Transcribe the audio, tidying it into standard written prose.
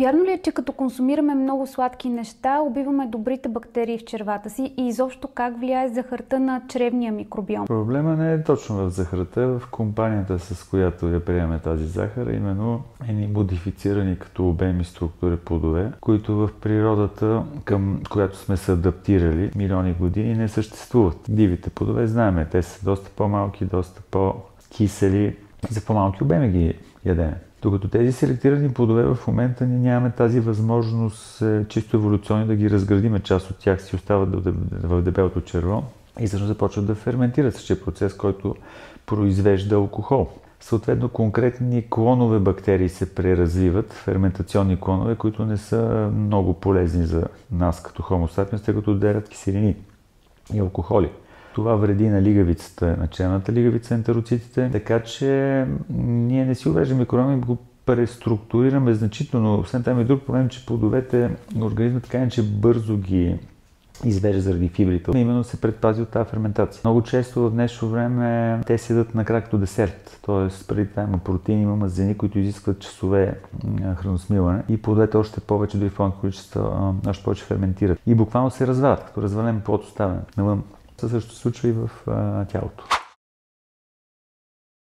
Вярно ли е, че като консумираме много сладки неща, убиваме добрите бактерии в червата си и изобщо как влияе захарта на чревния микробиом? Проблема не е точно в захарта, в компанията, с която я приемаме тази захар, именно едни модифицирани като обем и структури плодове, които в природата, към която сме се адаптирали милиони години, не съществуват. Дивите плодове знаем, те са доста по-малки, доста по-кисели, за по-малки обеми ги ядеме. Докато тези селектирани плодове в момента ние нямаме тази възможност чисто еволюционно да ги разградиме. Част от тях си остават в дебелото черво и всъщност започват да ферментират. Същия процес, който произвежда алкохол. Съответно, конкретни клонове бактерии се преразвиват, ферментационни клонове, които не са много полезни за нас като Homo sapiens, тъй като отделят киселини и алкохоли. Това вреди на лигавицата, на черната лигавица, ентероцитите, така че ние не си увреждаме микробиома и го преструктурираме значително. Освен това има и друг проблем, че плодовете, организмът така че бързо ги извежда заради фибрите. Именно се предпази от тази ферментация. Много често в днешно време те седат накрая като десерт. Тоест преди това има протеини, има мазнини, които изискват часове храносмилане и плодовете още повече, дори в пълно количество, още повече ферментират. И буквално се развалят, като развален плод оставен навън. Това също се случва и в тялото.